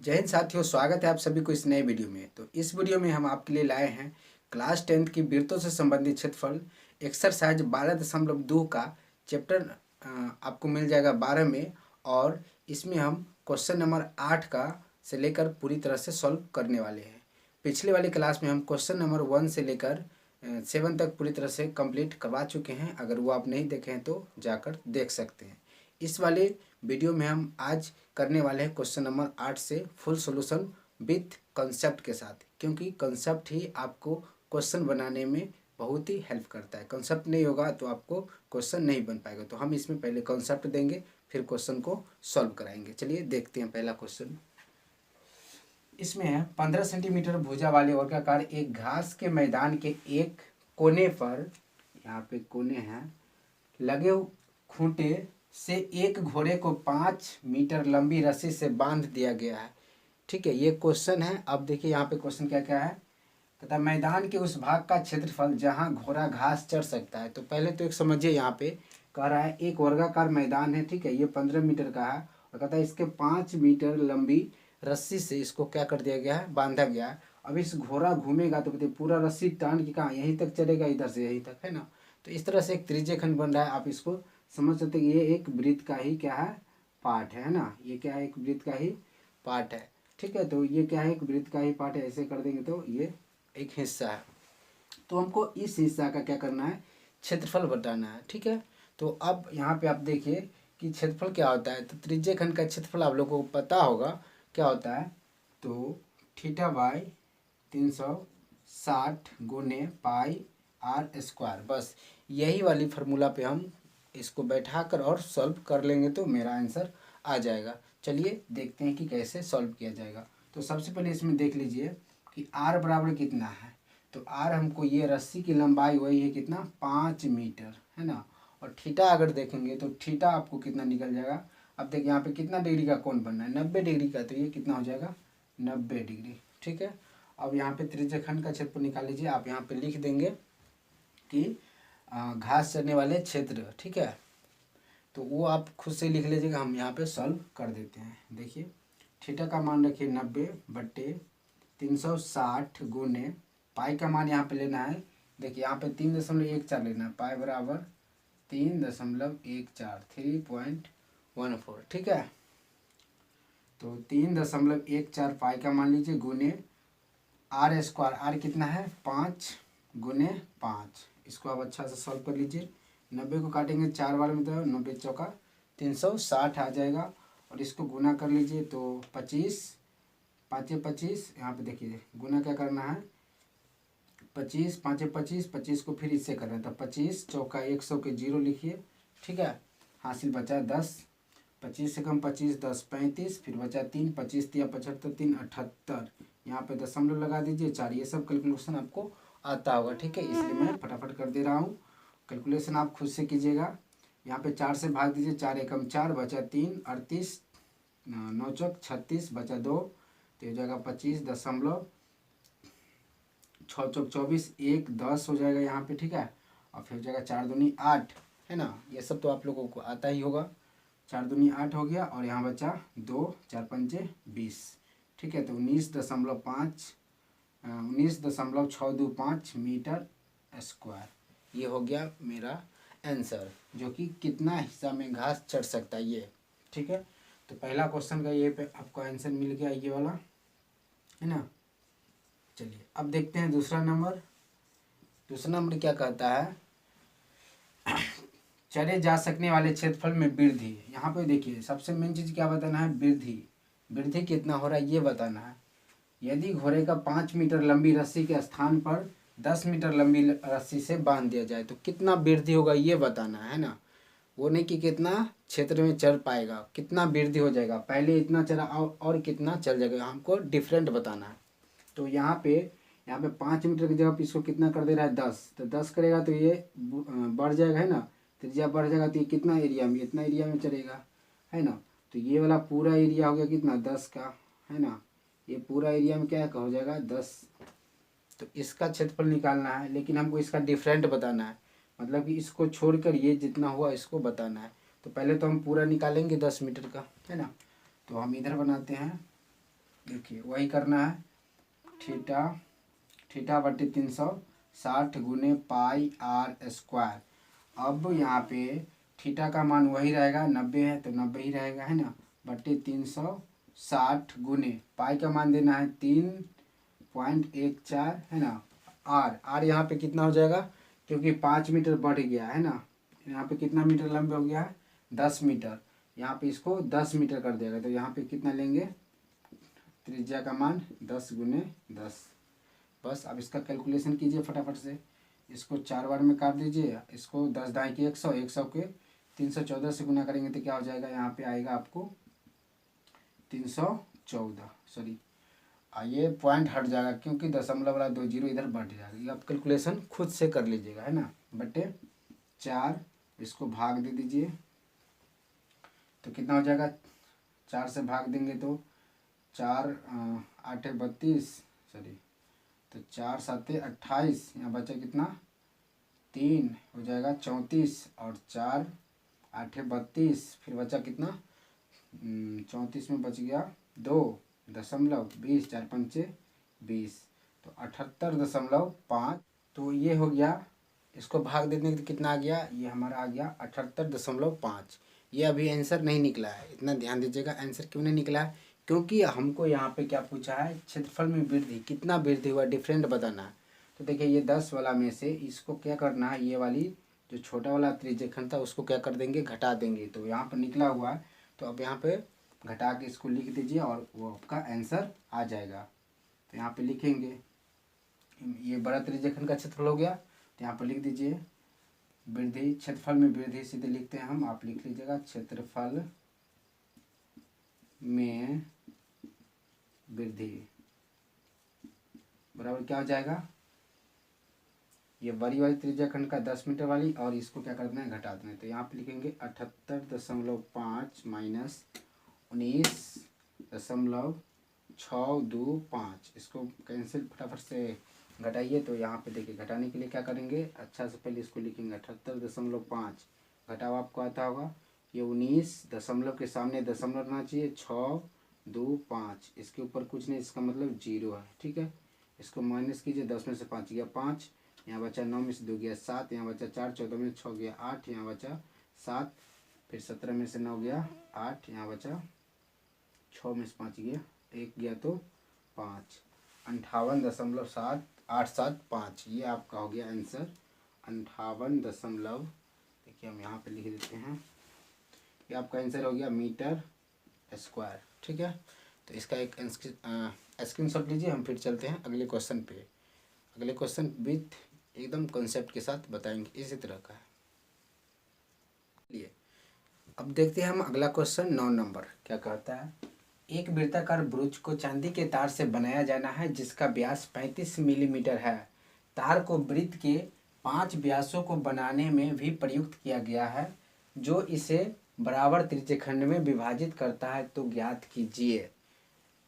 जय हिंद साथियों, स्वागत है आप सभी को इस नए वीडियो में। तो इस वीडियो में हम आपके लिए लाए हैं क्लास 10th की वृत्तों से संबंधित क्षेत्रफल एक्सरसाइज 12.2 का चैप्टर आपको मिल जाएगा 12 में। और इसमें हम क्वेश्चन नंबर 8 का से लेकर पूरी तरह से सॉल्व करने वाले हैं। पिछले वाली क्लास में हम क्वेश्चन नंबर 1 से लेकर 7 तक पूरी तरह से कंप्लीट करवा चुके हैं। अगर वो आप नहीं देखे हैं तो जाकर देख सकते हैं। इस वाले वीडियो में हम आज करने वाले हैं क्वेश्चन नंबर 8 से फुल सॉल्यूशन विथ कंसेप्ट के साथ, क्योंकि कंसेप्ट ही आपको क्वेश्चन बनाने में बहुत ही हेल्प करता है। कंसेप्ट नहीं होगा तो आपको क्वेश्चन नहीं बन पाएगा। तो हम इसमें पहले कंसेप्ट देंगे, फिर क्वेश्चन को सॉल्व कराएंगे। चलिए देखते हैं पहला क्वेश्चन। इसमें है 15 सेंटीमीटर भुजा वाले वर्गाकार एक घास के मैदान के एक कोने पर, यहाँ पे कोने हैं, लगे खूंटे से एक घोड़े को 5 मीटर लंबी रस्सी से बांध दिया गया है। ठीक है, ये क्वेश्चन है। अब देखिए यहाँ पे क्वेश्चन क्या क्या है। कहता है मैदान के उस भाग का क्षेत्रफल जहाँ घोड़ा घास चढ़ सकता है। तो पहले तो एक समझिए, यहाँ पे कह रहा है एक वर्गाकार मैदान है, ठीक है, ये 15 मीटर का है, और कहता है इसके 5 मीटर लंबी रस्सी से इसको क्या कर दिया गया है, बांधा गया है। अब इस घोड़ा घूमेगा तो कहते पूरा रस्सी टान के कहाँ, यहीं तक चलेगा, इधर से यहीं तक, है ना। तो इस तरह से एक त्रिज्यखंड बन रहा है। आप इसको समझ सकते हैं कि ये एक वृत्त का ही क्या है, पार्ट है ना। ये क्या है, एक वृत्त का ही पार्ट है। ठीक है, तो ये क्या है, एक वृत्त का ही पार्ट है। ऐसे कर देंगे तो ये एक हिस्सा है। तो हमको इस हिस्सा का क्या करना है, क्षेत्रफल बताना है। ठीक है, तो अब यहाँ पे आप देखिए कि क्षेत्रफल क्या होता है। तो त्रिज्यखंड का क्षेत्रफल आप लोगों को पता होगा क्या होता है। तो थीटा बाई 360 गुने पाई आर स्क्वायर। बस यही वाली फार्मूला पे हम इसको बैठा कर और सॉल्व कर लेंगे तो मेरा आंसर आ जाएगा। चलिए देखते हैं कि कैसे सॉल्व किया जाएगा। तो सबसे पहले इसमें देख लीजिए कि आर बराबर कितना है। तो आर हमको, ये रस्सी की लंबाई वही है कितना, 5 मीटर, है ना। और थीटा अगर देखेंगे तो थीटा आपको कितना निकल जाएगा। अब देखिए यहाँ पे कितना डिग्री का कोण बनना है, 90 डिग्री का। तो ये कितना हो जाएगा, 90 डिग्री। ठीक है, अब यहाँ पे त्रिज्यखंड का क्षेत्रफल निकाल लीजिए। आप यहाँ पे लिख देंगे कि घास चरने वाले क्षेत्र, ठीक है, तो वो आप खुद से लिख लीजिएगा। हम यहाँ पे सॉल्व कर देते हैं। देखिए थीटा का मान रखिए 90/360 गुने पाई का मान यहाँ पे लेना है। देखिए यहाँ पे 3.14 लेना है। पाई बराबर 3.14, 3.14। ठीक है, तो 3.14 पाई का मान लीजिए गुने आर स्क्वायर। आर कितना है, 5 गुने 5। इसको आप अच्छा से सॉल्व कर लीजिए। 90 को काटेंगे 4 बार में तो 90 चौका 360 आ जाएगा। और इसको गुना कर लीजिए तो 25, 5 25, यहाँ पे देखिए गुना क्या करना है, 25 5 25, 25 को फिर इससे करना है। तो 25 चौका 100 के 0 लिखिए। ठीक है, हासिल बचा 10। 25 से कम 25, 10 35, फिर बचा 3, 25 तिया 75, 3 78। यहाँ पे दशमलव लगा दीजिए 4। ये सब कैलकुलेशन आपको आता होगा, ठीक है, इसलिए मैं फटाफट कर दे रहा हूँ। कैलकुलेशन आप खुद से कीजिएगा। यहाँ पे 4 से भाग दीजिए, 4 एकम 4, बचा 3, 38, 9 चौक 36, बचा 2। तो ये जाएगा 25.6 चौक 24, 1 10 हो जाएगा यहाँ पे। ठीक है, और फिर हो जाएगा 4 दूनी 8, है ना। ये सब तो आप लोगों को आता ही होगा। 4 दूनी 8 हो गया, और यहाँ बचा 2, 4 पंचे 20। ठीक है, तो 19.625 मीटर स्क्वायर ये हो गया मेरा आंसर, जो कि कितना हिस्सा में घास चढ़ सकता है ये। ठीक है, तो पहला क्वेश्चन का ये पे आपको आंसर मिल गया, ये वाला, है ना। चलिए अब देखते हैं दूसरा नंबर। दूसरा नंबर क्या कहता है, चरे जा सकने वाले क्षेत्रफल में वृद्धि। यहाँ पे देखिए सबसे मेन चीज़ क्या बताना है, वृद्धि। वृद्धि कितना हो रहा है ये बताना है। यदि घोड़े का 5 मीटर लंबी रस्सी के स्थान पर 10 मीटर लंबी रस्सी से बांध दिया जाए तो कितना वृद्धि होगा ये बताना है ना। वो नहीं कि कितना क्षेत्र में चल पाएगा, कितना वृद्धि हो जाएगा। पहले इतना चला और कितना चल जाएगा, हमको डिफरेंट बताना है। तो यहाँ पे 5 मीटर की जगह पे इसको कितना कर दे रहा है, 10। तो 10 करेगा तो ये बढ़ जाएगा, है ना। त्रिज्या बढ़ जाएगा तो ये कितना एरिया में, इतना एरिया में चलेगा, है ना। तो ये वाला पूरा एरिया हो गया कितना, 10 का, है ना। ये पूरा एरिया में क्या हो जाएगा, 10। तो इसका क्षेत्रफल निकालना है, लेकिन हमको इसका डिफरेंट बताना है। मतलब कि इसको छोड़कर ये जितना हुआ इसको बताना है। तो पहले तो हम पूरा निकालेंगे 10 मीटर का, है ना। तो हम इधर बनाते हैं देखिए वही करना है, थीटा थीटा बटे 360 गुने पाई आर स्क्वायर। अब यहाँ पे थीटा का मान वही रहेगा, 90 है तो 90 ही रहेगा, है ना, बटे 360 गुने पाई का मान देना है 3.14, है ना। आर यहाँ पे कितना हो जाएगा, क्योंकि 5 मीटर बढ़ गया है ना, यहाँ पे कितना मीटर लंबे हो गया है, 10 मीटर। यहाँ पे इसको 10 मीटर कर देगा, तो यहाँ पे कितना लेंगे, त्रिज्या का मान 10 गुने 10। बस अब इसका कैलकुलेशन कीजिए फटाफट से, इसको 4 बार में काट दीजिए, इसको 10 दाएँ की 100, 100 के 314 से गुना करेंगे तो क्या हो जाएगा, यहाँ पे आएगा आपको 314, सॉरी ये पॉइंट हट जाएगा क्योंकि दशमलव वाला 2 जीरो इधर बढ़ जाएगा। ये आप कैलकुलेशन खुद से कर लीजिएगा, है ना, बटे 4, इसको भाग दे दीजिए तो कितना हो जाएगा, 4 से भाग देंगे तो 4 8 32, सॉरी तो 4 7 28, यहाँ बचा कितना 3 हो जाएगा 34, और 4 8 32, फिर बचा कितना 34 में बच गया 2.20, 4 पंचे 20, तो 78.5। तो ये हो गया, इसको भाग देने के कितना आ गया, ये हमारा आ गया 78.5। ये अभी आंसर नहीं निकला है, इतना ध्यान दीजिएगा। आंसर क्यों नहीं निकला है, क्योंकि हमको यहाँ पे क्या पूछा है, क्षेत्रफल में वृद्धि, कितना वृद्धि हुआ डिफरेंट बताना है। तो देखिए ये 10 वाला में से इसको क्या करना है, ये वाली जो छोटा वाला त्रिज्यखंड था उसको क्या कर देंगे, घटा देंगे, तो यहाँ पर निकला हुआ है। तो अब यहाँ पे घटा के इसको लिख दीजिए और वो आपका आंसर आ जाएगा। तो यहाँ पे लिखेंगे, ये बड़ा त्रिज्यखंड का क्षेत्रफल हो गया, तो यहाँ पर लिख दीजिए वृद्धि, क्षेत्रफल में वृद्धि सीधे लिखते हैं हम, आप लिख लीजिएगा क्षेत्रफल में वृद्धि बराबर क्या हो जाएगा, ये बड़ी वाली त्रिज्यखंड का 10 मीटर वाली, और इसको क्या कर देना है, घटा देना है। तो यहाँ पे लिखेंगे 78.5 माइनस 19.625, इसको कैंसिल फटाफट से घटाइए। तो यहाँ पे देखिए घटाने के लिए क्या करेंगे, अच्छा से पहले इसको लिखेंगे 78.5, घटाओ आपको आता होगा, ये 19 दशमलव के सामने दशमलव रहना चाहिए, 625, इसके ऊपर कुछ नहीं, इसका मतलब 0 है, ठीक है। इसको माइनस कीजिए, 10 में से 5 गया 5, यहाँ बचा 9 में से 2 गया 7, यहाँ बचा 4, 14 में 6 गया 8, यहाँ बचा 7, फिर 17 में से 9 गया 8, यहाँ बचा 6 में से 5 गया 1 गया तो 5, 58.785, ये आपका हो गया आंसर 58 देखिए हम यहाँ पे लिख देते हैं, ये आपका आंसर हो गया मीटर स्क्वायर, ठीक है। तो इसका एक स्क्रीनशॉट लीजिए, हम फिर चलते हैं अगले क्वेश्चन पे। अगले क्वेश्चन विथ एकदम कॉन्सेप्ट के साथ बताएंगे, इसी तरह का है। लिए अब देखते हैं हम अगला क्वेश्चन 9 नंबर क्या कहता है, एक वृत्ताकार ब्रूच को चांदी के तार से बनाया जाना है जिसका व्यास 35 मिलीमीटर है। तार को वृत्त के 5 व्यासों को बनाने में भी प्रयुक्त किया गया है, जो इसे बराबर त्रिज्यखंड में विभाजित करता है, तो ज्ञात कीजिए।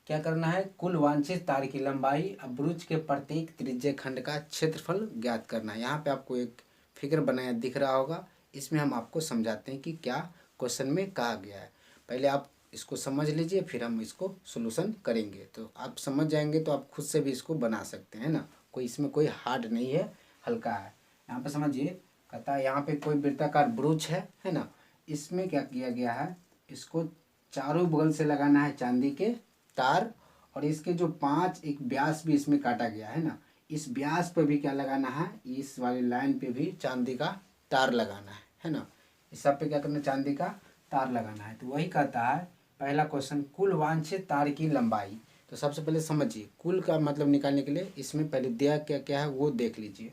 क्या करना है, कुल वांछित तार की लंबाई, अब ब्रूच के प्रत्येक त्रिज्यखंड का क्षेत्रफल ज्ञात करना है। यहाँ पे आपको एक फिगर बनाया दिख रहा होगा, इसमें हम आपको समझाते हैं कि क्या क्वेश्चन में कहा गया है। पहले आप इसको समझ लीजिए, फिर हम इसको सोल्यूशन करेंगे, तो आप समझ जाएंगे तो आप खुद से भी इसको बना सकते हैं ना, कोई इसमें कोई हार्ड नहीं है, हल्का है। यहाँ पे समझिए, कहता है यहाँ पे कोई वृत्ताकार ब्रूच है ना, इसमें क्या किया गया है, इसको चारों बगल से लगाना है चांदी के तार, और इसके जो 5 एक व्यास भी इसमें काटा गया है ना, इस व्यास पे भी क्या लगाना है, इस वाली लाइन पे भी चांदी का तार लगाना है ना, इस सब पे क्या करना है, चांदी का तार लगाना है। तो वही कहता है पहला क्वेश्चन, कुल वांछित तार की लंबाई। तो सबसे पहले समझिए, कुल का मतलब निकालने के लिए इसमें पहले दिया क्या क्या है वो देख लीजिए।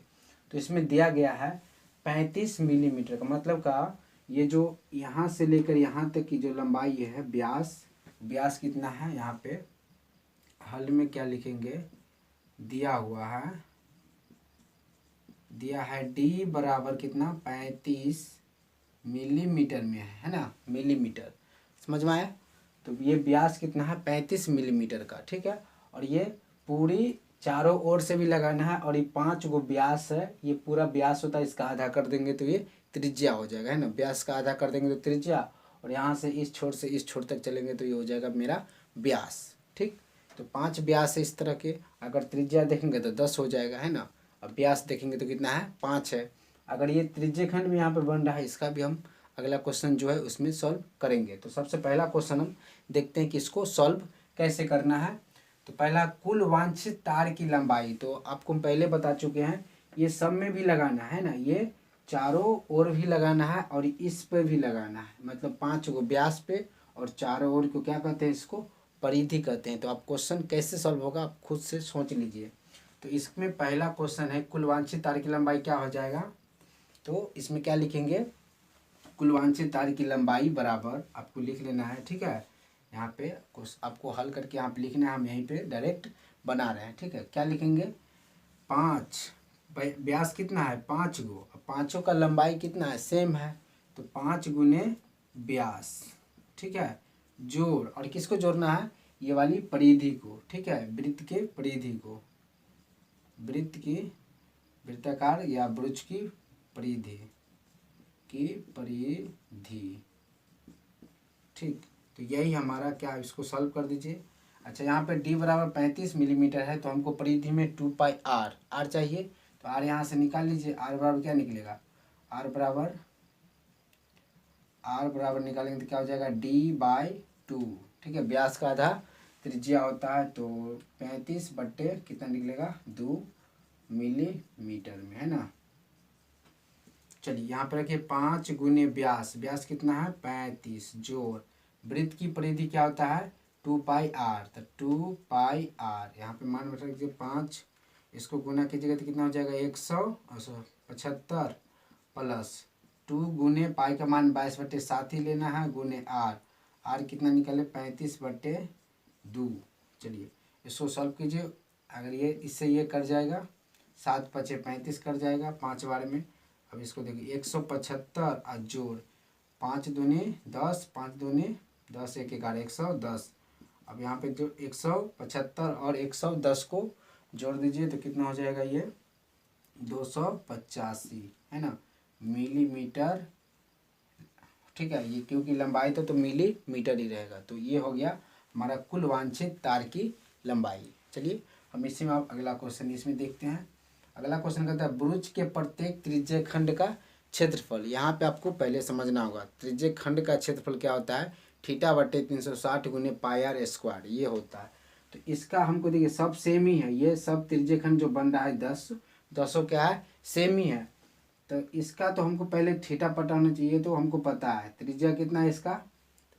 तो इसमें दिया गया है 35 मिलीमीटर का मतलब का, ये जो यहाँ से लेकर यहाँ तक की जो लंबाई है, व्यास कितना है, यहाँ पे हल में क्या लिखेंगे, दिया हुआ है, दिया है डी बराबर कितना 35 मिलीमीटर में है ना, मिलीमीटर, समझ में आया। तो ये व्यास कितना है 35 मिलीमीटर का, ठीक है। और ये पूरी चारों ओर से भी लगाना है, और ये 5 गो व्यास है, ये पूरा व्यास होता है, इसका आधा कर देंगे तो ये त्रिज्या हो जाएगा, है ना, व्यास का आधा कर देंगे तो त्रिज्या, और यहाँ से इस छोर तक चलेंगे तो ये हो जाएगा मेरा व्यास, ठीक। तो 5 व्यास है इस तरह के। अगर त्रिज्या देखेंगे तो 10 हो जाएगा, है ना। अब व्यास देखेंगे तो कितना है, 5 है। अगर ये त्रिज्य खंड भी यहाँ पे बन रहा है, इसका भी हम अगला क्वेश्चन जो है उसमें सॉल्व करेंगे। तो सबसे पहला क्वेश्चन हम देखते हैं कि इसको सॉल्व कैसे करना है। तो पहला, कुल वांछित तार की लंबाई। तो आपको हम पहले बता चुके हैं, ये सब में भी लगाना है ना, ये चारों ओर भी लगाना है और इस पे भी लगाना है, मतलब 5 गो व्यास पे और चारों ओर को क्या कहते हैं, इसको परिधि कहते हैं। तो आप क्वेश्चन कैसे सॉल्व होगा आप खुद से सोच लीजिए। तो इसमें पहला क्वेश्चन है, कुल वांछित तार की लंबाई क्या हो जाएगा। तो इसमें क्या लिखेंगे, कुल वांछित तार की लंबाई बराबर आपको लिख लेना है, ठीक है। यहाँ पे आपको हल करके यहाँ पे लिखना है, हम यहीं पे डायरेक्ट बना रहे हैं, ठीक है। क्या लिखेंगे, 5 व्यास कितना है, 5 गो, पाँचों का लंबाई कितना है, सेम है, तो 5 गुने व्यास, ठीक है। जोड़, और किसको जोड़ना है, ये वाली परिधि को, ठीक है, वृत्त के परिधि को, वृत्त की, वृत्ताकार या वृक्ष की परिधि की परिधि, ठीक। तो यही हमारा क्या, इसको सॉल्व कर दीजिए। अच्छा, यहाँ पे d बराबर 35 मिलीमीटर है, तो हमको परिधि में 2πr चाहिए। तो r यहाँ से निकाल लीजिए, r बराबर क्या निकलेगा, r बराबर निकालेंगे तो क्या हो जाएगा, d/2, ठीक है। व्यास का आधा त्रिज्या होता है, तो 35 बट्टे कितना निकलेगा, 2 मिलीमीटर में, है ना। चलिए यहाँ पर रखिए, 5 गुने व्यास, व्यास कितना है 35, जोड़ वृत्त की परिधि क्या होता है 2πr, तो 2πr यहाँ पे मान रख दीजिए 5, इसको गुना कीजिएगा तो कितना हो जाएगा 175 प्लस 2 गुने पाई का मान 22/7 ही लेना है, गुने r कितना निकले 35/2। चलिए इसको सॉल्व कीजिए, अगर ये इससे ये कट जाएगा, 7 पचे 35 कट जाएगा 5 बार में। अब इसको देखिए 175 और जोड़ 5 दूनी 10, 5 दूनी 10, 1 11 110। अब यहाँ पे जो 175 और 110 को जोड़ दीजिए तो कितना हो जाएगा, ये 285, है ना, मिलीमीटर, ठीक है। ये क्योंकि लंबाई तो मिलीमीटर ही रहेगा। तो ये हो गया हमारा कुल वांछित तार की लंबाई। चलिए हम इसी में आप अगला क्वेश्चन इसमें देखते हैं। अगला क्वेश्चन कहता है, वृत्त के प्रत्येक त्रिज्य खंड का क्षेत्रफल। यहाँ पे आपको पहले समझना होगा, त्रिज्य खंड का क्षेत्रफल क्या होता है, θ/360 गुने πr², ये होता है। तो इसका हमको देखिए सब सेम ही है, ये सब त्रिज्य खंड जो बन रहा है 10 क्या है, सेम ही है। तो इसका तो हमको पहले थीटा पता होना चाहिए, तो हमको पता है त्रिज्या कितना है इसका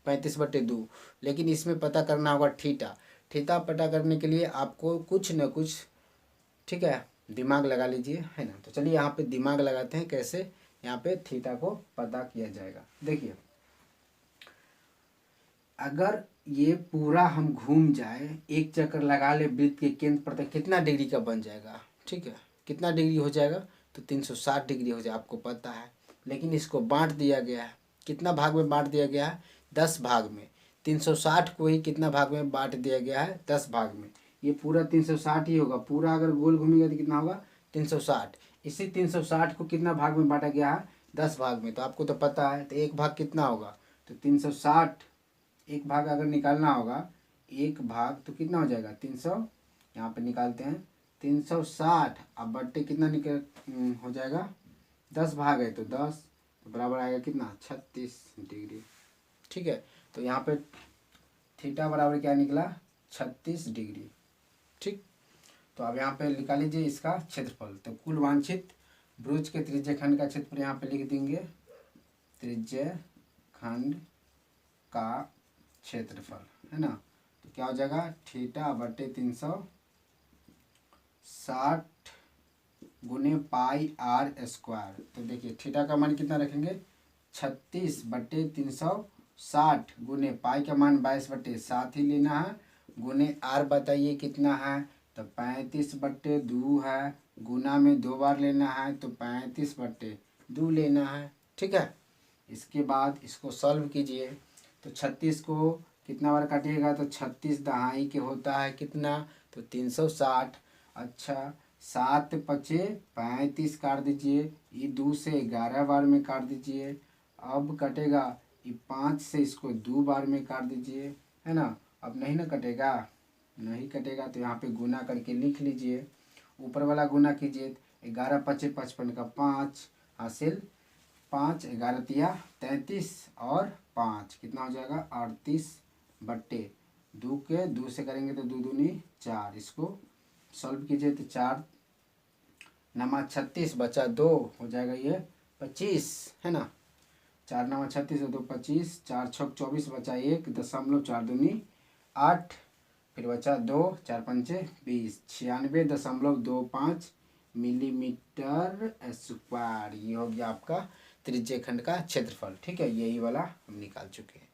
35/2, लेकिन इसमें पता करना होगा थीटा पता करने के लिए आपको कुछ न कुछ, ठीक है, दिमाग लगा लीजिए, है ना। तो चलिए यहाँ पे दिमाग लगाते हैं, कैसे यहाँ पे थीटा को पता किया जाएगा। देखिए अगर ये पूरा हम घूम जाए, एक चक्कर लगा ले वृत्त के केंद्र पर, तो कितना डिग्री का बन जाएगा, ठीक है, कितना डिग्री हो जाएगा, तो 360 डिग्री हो जाए, आपको पता है। लेकिन इसको बांट दिया गया है, कितना भाग में बांट दिया गया है, 10 भाग में। 360 को ही कितना भाग में बांट दिया गया है, 10 भाग में। ये पूरा 360 ही होगा, पूरा अगर गोल घूमेगा तो कितना होगा 360। इसी 360 को कितना भाग में बांटा गया है, 10 भाग में। तो आपको तो पता है, तो एक भाग कितना होगा, तो 360, एक भाग अगर निकालना होगा, एक भाग तो कितना हो जाएगा 300, यहाँ पे निकालते हैं 360, अब बट्टे कितना निकल हो जाएगा, 10 भाग है तो 10, तो बराबर आएगा कितना 36 डिग्री, ठीक है। तो यहाँ पे थीटा बराबर क्या निकला 36 डिग्री, ठीक। तो अब यहाँ पे निकाल लीजिए इसका क्षेत्रफल। तो कुल वांछित वृत्त के त्रिज्य खंड का क्षेत्रफल यहाँ पे लिख देंगे, त्रिज्य खंड का क्षेत्रफल, है ना। तो क्या हो जाएगा θ/360 गुने πr²। तो देखिए थीटा का मान कितना रखेंगे 36/360 गुने पाई का मान 22/7 ही लेना है, गुने r बताइए कितना है, तो 35/2 है, गुना में 2 बार लेना है, तो 35/2 लेना है, ठीक है। इसके बाद इसको सॉल्व कीजिए, तो 36 को कितना बार काटिएगा, तो 36 दहाई के होता है कितना, तो 360। अच्छा 7 पचे 35 काट दीजिए, ये 2 से 11 बार में काट दीजिए। अब कटेगा ये 5 से इसको 2 बार में काट दीजिए, है ना। अब नहीं ना कटेगा, नहीं कटेगा तो यहाँ पे गुना करके लिख लीजिए। ऊपर वाला गुना कीजिए, 11 पचे 55 का 5 हासिल 5, 11 तिया 33 और 5 कितना हो जाएगा 38 बट्टे 2 के 2 से करेंगे तो 2 दूनी 4। इसको सॉल्व कीजिए तो 4 नमा 36 बचा 2 हो जाएगा ये 25 है ना। 4 नमा 36 और 2 25, 4 छक 24 बचा 1.4 दूनी 8, फिर बचा 2 4 पंचे 20, 96.25 मिलीमीटर स्क्वायर। ये हो गया आपका त्रिज्य खंड का क्षेत्रफल। ठीक है, यही वाला हम निकाल चुके हैं।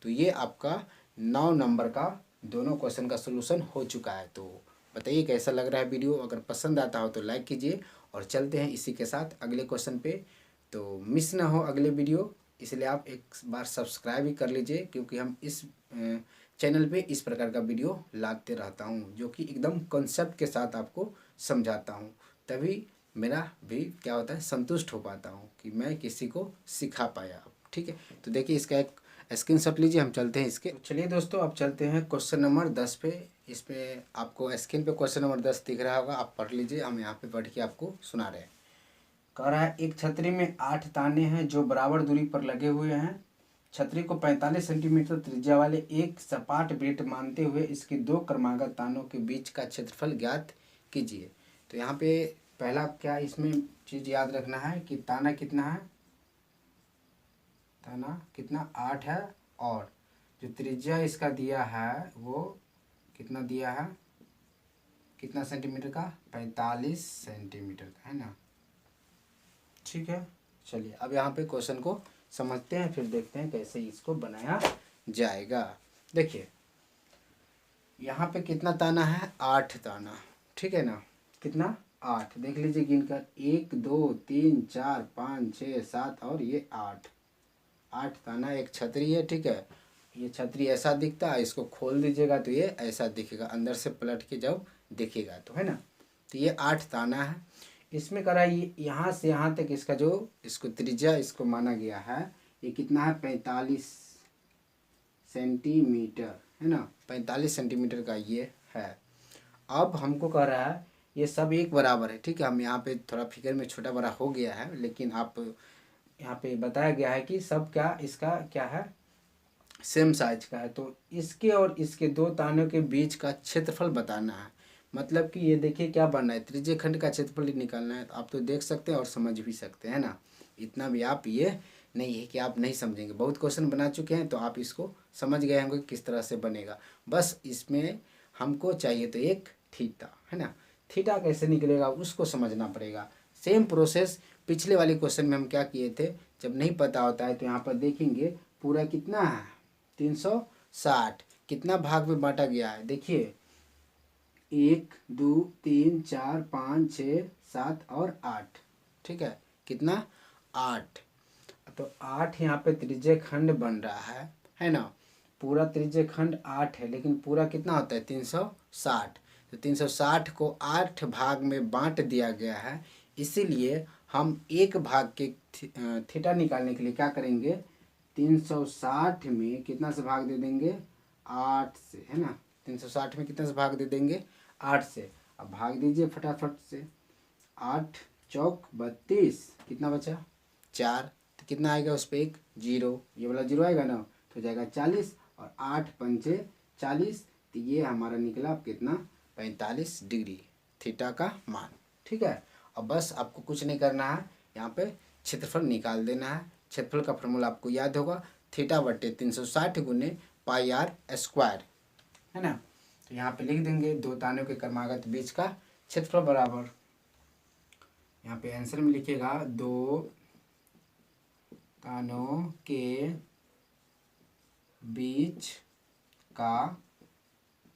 तो ये आपका 9 नंबर का दोनों क्वेश्चन का सोल्यूशन हो चुका है। तो बताइए कैसा लग रहा है वीडियो। अगर पसंद आता हो तो लाइक कीजिए और चलते हैं इसी के साथ अगले क्वेश्चन पे। तो मिस ना हो अगले वीडियो, इसलिए आप एक बार सब्सक्राइब भी कर लीजिए, क्योंकि हम इस चैनल पे इस प्रकार का वीडियो लाते रहता हूँ जो कि एकदम कॉन्सेप्ट के साथ आपको समझाता हूँ। तभी मेरा भी क्या होता है, संतुष्ट हो पाता हूँ कि मैं किसी को सिखा पाया। ठीक है, तो देखिए इसका एक स्क्रीनशॉट लीजिए, हम चलते हैं इसके। तो चलिए दोस्तों, अब चलते हैं क्वेश्चन नंबर 10 पे। इसमें आपको स्क्रीन पे क्वेश्चन नंबर 10 दिख रहा होगा, आप पढ़ लीजिए, हम यहाँ पे पढ़ के आपको सुना रहे हैं। कह रहा है एक छतरी में 8 ताने हैं जो बराबर दूरी पर लगे हुए हैं। छतरी को 45 सेंटीमीटर त्रिज्या वाले एक सपाट वृत्त मानते हुए इसके 2 क्रमागत तानों के बीच का क्षेत्रफल ज्ञात कीजिए। तो यहाँ पे पहला क्या इसमें चीज़ याद रखना है कि ताना कितना है, ताना कितना 8 है, और जो त्रिज्या इसका दिया है वो कितना दिया है, कितना सेंटीमीटर का, 45 सेंटीमीटर का, है ना। ठीक है, चलिए अब यहाँ पे क्वेश्चन को समझते हैं, फिर देखते हैं कैसे इसको बनाया जाएगा। देखिए यहाँ पे कितना ताना है, 8 ताना। ठीक है ना, कितना 8, देख लीजिए गिनकर, 1 2 3 4 5 6 7 और ये 8 ताना एक छतरी है। ठीक है, ये छतरी ऐसा दिखता है, इसको खोल दीजिएगा तो ये ऐसा दिखेगा, अंदर से पलट के जब दिखेगा तो, है ना। तो ये 8 ताना है। इसमें करा ये यहाँ से यहाँ तक इसका जो इसको त्रिज्या इसको माना गया है, ये कितना है, 45 सेंटीमीटर, है ना। 45 सेंटीमीटर का ये है। अब हमको कह रहा है ये सब एक बराबर है। ठीक है, हम यहाँ पे थोड़ा फिगर में छोटा बड़ा हो गया है, लेकिन आप यहाँ पे बताया गया है कि सब क्या इसका क्या है, सेम साइज का है। तो इसके और इसके 2 तानों के बीच का क्षेत्रफल बताना है। मतलब कि ये देखिए क्या बनना है, त्रिज्य खंड का क्षेत्रफल निकालना है। तो आप तो देख सकते हैं और समझ भी सकते हैं ना, इतना भी आप ये नहीं है कि आप नहीं समझेंगे, बहुत क्वेश्चन बना चुके हैं तो आप इसको समझ गए होंगे किस तरह से बनेगा। बस इसमें हमको चाहिए तो एक थीटा, है ना। थीटा कैसे निकलेगा उसको समझना पड़ेगा। सेम प्रोसेस पिछले वाले क्वेश्चन में हम क्या किए थे, जब नहीं पता होता है तो यहाँ पर देखेंगे पूरा कितना है, 360 कितना भाग में बांटा गया है। देखिए 1 2 3 4 5 6 7 और 8। ठीक है, कितना 8। तो 8 यहाँ पे त्रिज्य खंड बन रहा है ना। पूरा त्रिज्य खंड 8 है, लेकिन पूरा कितना होता है 360। तो 360 को 8 भाग में बांट दिया गया है, इसीलिए हम एक भाग के थीटा निकालने के लिए क्या करेंगे, 360 में कितना से भाग दे देंगे, 8 से, है ना। 360 में कितना से भाग दे देंगे, 8 से। अब भाग दीजिए फटाफट से, 8 चौक 32, कितना बचा 4, तो कितना आएगा उस पर एक 0, ये वाला 0 आएगा ना, तो हो जाएगा 40, और 8 पंचे 40, तो ये हमारा निकला कितना 45 डिग्री थीटा का मान। ठीक है, अब बस आपको कुछ नहीं करना है, यहाँ पे क्षेत्रफल निकाल देना है। क्षेत्रफल का फॉर्मूला आपको याद होगा, थीटा बट्टे 360 गुने पाई आर स्क्वायर, है ना। तो यहाँ पे लिख देंगे 2 तानों के क्रमागत बीच का क्षेत्रफल बराबर, यहाँ पे आंसर में लिखिएगा 2 तानों के बीच का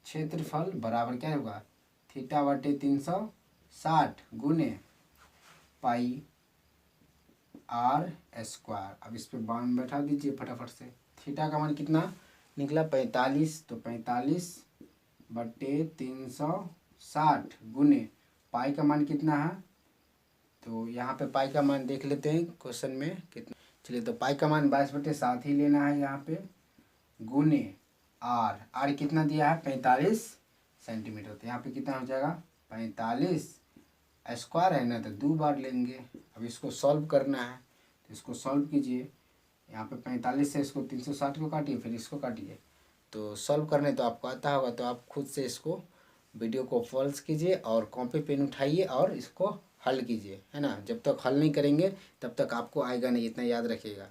क्षेत्रफल बराबर क्या होगा, थीटा बटे 360 गुने पाई आर स्क्वायर। अब इस पे बाउंड बैठा दीजिए फटाफट से। थीटा का मान कितना निकला 45, तो 45 बटे 360 गुने पाई का मान कितना है, तो यहाँ पे पाई का मान देख लेते हैं क्वेश्चन में कितना। चलिए, तो पाई का मान 22/7 ही लेना है यहाँ पे, गुने आर कितना दिया है 45 सेंटीमीटर। तो यहाँ पे कितना हो जाएगा 45 स्क्वायर है ना, तो 2 बार लेंगे। अब इसको सॉल्व करना है, तो इसको सॉल्व कीजिए। यहाँ पे 45 से इसको 360 को काटिए, फिर इसको काटिए। तो सॉल्व करने तो आपको आता होगा, तो आप खुद से इसको वीडियो को पॉज कीजिए और कॉपी पेन उठाइए और इसको हल कीजिए, है ना। जब तक हल नहीं करेंगे तब तक आपको आएगा नहीं, इतना याद रखिएगा।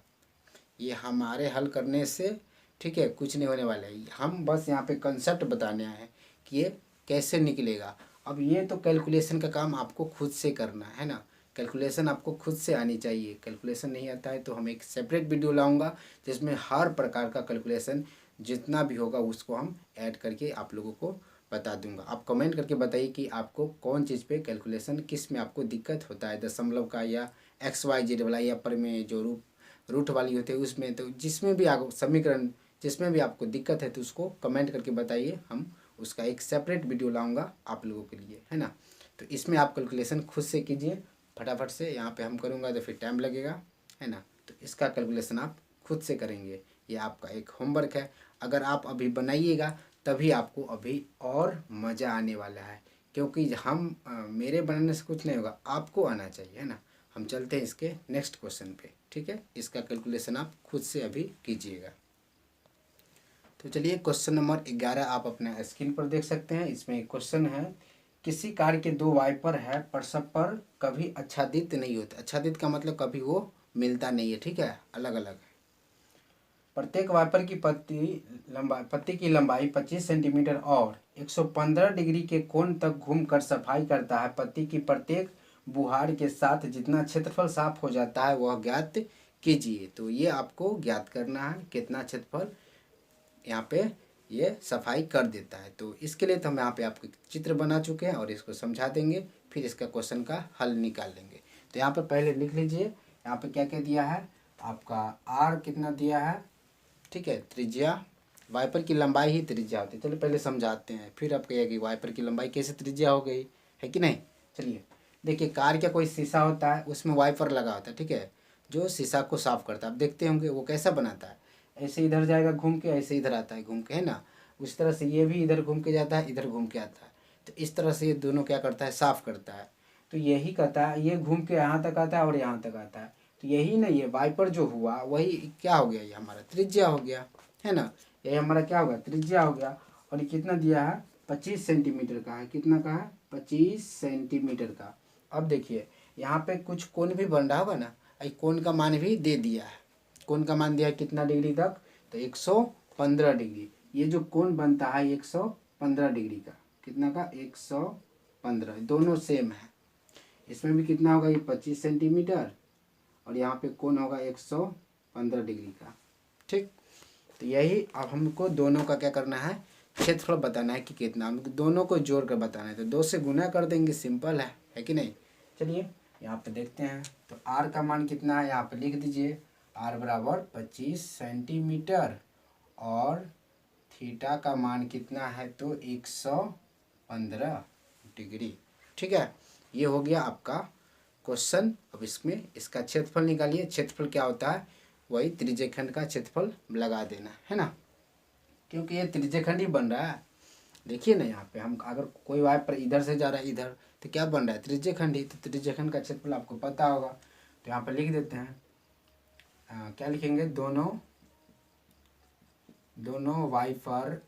ये हमारे हल करने से ठीक है कुछ नहीं होने वाला है, हम बस यहाँ पे कंसेप्ट बताने आए हैं कि ये कैसे निकलेगा। अब ये तो कैलकुलेशन का काम आपको खुद से करना है ना, कैलकुलेशन आपको खुद से आनी चाहिए। कैलकुलेशन नहीं आता है तो हम एक सेपरेट वीडियो लाऊंगा जिसमें हर प्रकार का कैलकुलेशन जितना भी होगा उसको हम ऐड करके आप लोगों को बता दूंगा। आप कमेंट करके बताइए कि आपको कौन चीज़ पे कैलकुलेशन, किस में आपको दिक्कत होता है, दशमलव का या XYZ वाला, या पर में जो रूट वाली होती है उसमें। तो जिसमें भी आप समीकरण, जिसमें भी आपको दिक्कत है तो उसको कमेंट करके बताइए, हम उसका एक सेपरेट वीडियो लाऊंगा आप लोगों के लिए, है ना। तो इसमें आप कैलकुलेशन खुद से कीजिए फटाफट से। यहाँ पे हम करूँगा तो फिर टाइम लगेगा, है ना। तो इसका कैलकुलेशन आप खुद से करेंगे, ये आपका एक होमवर्क है। अगर आप अभी बनाइएगा तभी आपको अभी और मज़ा आने वाला है, क्योंकि हम मेरे बनाने से कुछ नहीं होगा, आपको आना चाहिए, है ना। हम चलते हैं इसके नेक्स्ट क्वेश्चन पे, ठीक है। इसका कैलकुलेशन आप खुद से अभी कीजिएगा। तो चलिए क्वेश्चन नंबर 11 आप अपने स्क्रीन पर देख सकते हैं। इसमें एक क्वेश्चन है, किसी कार के 2 वाइपर है पर सब पर कभी आच्छादित नहीं होता। आच्छादित का मतलब कभी वो मिलता नहीं है, ठीक है, अलग अलग है। प्रत्येक वाइपर की पत्ती की लंबाई 25 सेंटीमीटर और 115 डिग्री के कोण तक घूमकर सफाई करता है। पत्ती की प्रत्येक बुहार के साथ जितना क्षेत्रफल साफ हो जाता है वह ज्ञात कीजिए। तो ये आपको ज्ञात करना है कितना क्षेत्रफल यहाँ पे ये सफाई कर देता है। तो इसके लिए तो हम यहाँ पे आपको चित्र बना चुके हैं और इसको समझा देंगे, फिर इसका क्वेश्चन का हल निकाल लेंगे। तो यहाँ पे पहले लिख लीजिए, यहाँ पे क्या क्या दिया है आपका, आर कितना दिया है, ठीक है, त्रिज्या, वाइपर की लंबाई ही त्रिज्या होती है। चलिए पहले समझाते हैं, फिर आप कहिए कि वाइपर की लंबाई कैसे त्रिज्या हो गई, है कि नहीं। चलिए देखिए, कार का कोई शीशा होता है, उसमें वाइपर लगा होता है, ठीक है, जो शीशा को साफ करता है। आप देखते होंगे वो कैसा बनाता है, ऐसे इधर जाएगा घूम के, ऐसे इधर आता है घूम के, है ना। उस तरह से ये भी इधर घूम के जाता है, इधर घूम के आता है। तो इस तरह से ये दोनों क्या करता है, साफ करता है। तो यही कहता है, ये घूम के यहाँ तक आता है और यहाँ तक आता है। तो यही ना, ये वाइपर जो हुआ वही क्या हो गया, ये हमारा त्रिज्या हो गया, है ना। ये हमारा क्या होगा, त्रिज्या हो गया। और ये कितना दिया है, 25 सेंटीमीटर का है। कितना का है, 25 सेंटीमीटर का। अब देखिए यहाँ पे कुछ कोण भी बन रहा होगा ना, कोण का मान भी दे दिया है। कोण का मान दिया है कितना डिग्री तक, तो 115 डिग्री। ये जो कोण बनता है 115 डिग्री का, कितना का, 115, दोनों सेम है। इसमें भी कितना होगा, ये 25 सेंटीमीटर और यहाँ पे कोण होगा 115 डिग्री का, ठीक। तो यही अब हमको दोनों का क्या करना है, क्षेत्रफल बताना है कि कितना, हमको दोनों को जोड़ कर बताना है। तो 2 से गुना कर देंगे, सिंपल है कि नहीं। चलिए यहाँ पे देखते हैं, तो आर का मान कितना है, यहाँ पे लिख दीजिए, आर बराबर 25 सेंटीमीटर और थीटा का मान कितना है, तो 115 डिग्री, ठीक है। ये हो गया आपका क्वेश्चन। अब इसमें इसका क्षेत्रफल निकालिए। क्षेत्रफल क्या होता है, वही त्रिज्यखंड का क्षेत्रफल लगा देना, है ना, क्योंकि ये त्रिज्यखंड ही बन रहा है। देखिए ना, यहाँ पे हम अगर कोई वाइपर इधर से जा रहा है इधर, तो क्या बन रहा है, त्रिज्यखंड ही। तो त्रिज्यखंड का क्षेत्रफल आपको पता होगा, तो यहाँ पे लिख देते हैं, क्या लिखेंगे, दोनों वाइपर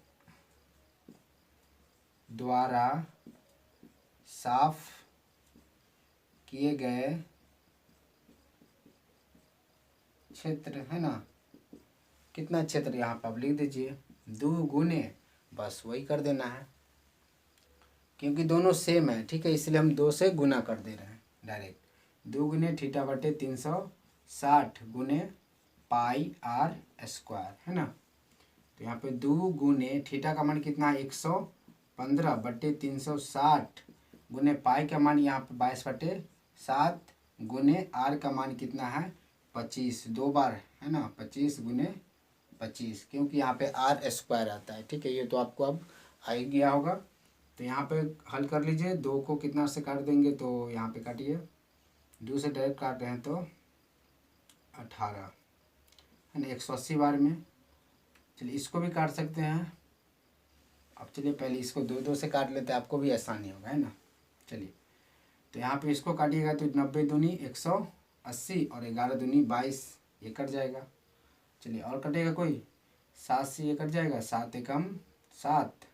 द्वारा साफ किए गए क्षेत्र, है ना, कितना क्षेत्र, यहाँ पर आप लिख दीजिए 2 गुने, बस वही कर देना है, क्योंकि दोनों सेम है, ठीक है, इसलिए हम 2 से गुना कर दे रहे हैं डायरेक्ट। 2 गुने थीटा बटे 360 गुने पाई आर स्क्वायर, है ना। तो यहाँ पे 2 गुने थीटा का मान कितना है, 115 बटे 360 गुने पाई का मान यहाँ पे 22/7 गुने आर का मान कितना है, 25, 2 बार, है ना, 25 गुने 25, क्योंकि यहाँ पे आर स्क्वायर आता है, ठीक है। ये तो आपको अब आ ही गया होगा। तो यहाँ पे हल कर लीजिए, 2 को कितना से काट देंगे, तो यहाँ पे काटिए, 2 से डायरेक्ट काट रहे हैं तो 18, है ना, 180 बार में। चलिए इसको भी काट सकते हैं, अब चलिए पहले इसको 2 2 से काट लेते हैं, आपको भी आसानी होगा, है ना। चलिए तो यहाँ पे इसको काटिएगा तो 90 दूनी 180 और 11 दूनी 22, ये कट जाएगा। चलिए और कटेगा कोई, 7 से ये कट जाएगा, 7 एकम 7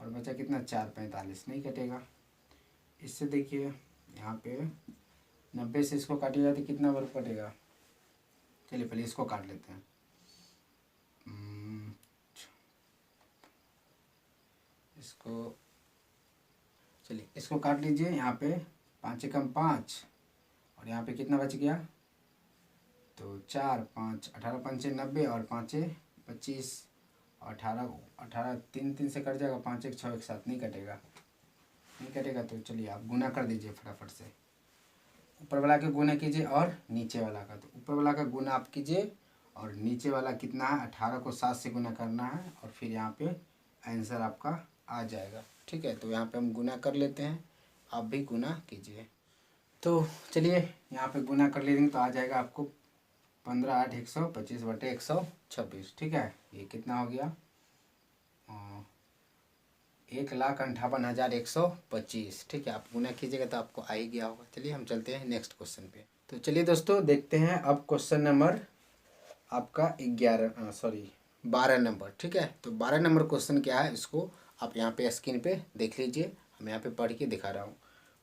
और बचा कितना 4 45, नहीं कटेगा। इससे देखिए यहाँ पे 90 से इसको काटिएगा तो कितना वर्ग कटेगा। चलिए पहले इसको काट लेते हैं। इसको चलिए इसको काट लीजिए। यहाँ पे 5 एकम 5 और यहाँ पे कितना बच गया, तो 4 5 18 पंचे 90 और 5 25 और 18 18 3 3 से कट जाएगा, 5 1 6 1 7, नहीं कटेगा, नहीं कटेगा। तो चलिए आप गुना कर दीजिए फटाफट से, ऊपर वाला का गुना कीजिए और नीचे वाला का। तो ऊपर वाला का गुना आप कीजिए और नीचे वाला कितना है, 18 को 7 से गुना करना है और फिर यहाँ पे आंसर आपका आ जाएगा। ठीक है, तो यहाँ पे हम गुना कर लेते हैं, आप भी गुना कीजिए। तो चलिए यहाँ पे गुना कर लेंगे तो आ जाएगा आपको 15 8 125 बटे 126। ठीक है, ये कितना हो गया, 1,58,125। ठीक है, आप गुना कीजिएगा तो आपको आ ही गया होगा। चलिए हम चलते हैं नेक्स्ट क्वेश्चन पे। तो चलिए दोस्तों देखते हैं अब क्वेश्चन नंबर आपका 12 नंबर। ठीक है, तो 12 नंबर क्वेश्चन क्या है, इसको आप यहाँ पे स्क्रीन पे देख लीजिए, हम यहाँ पे पढ़ के दिखा रहा हूँ।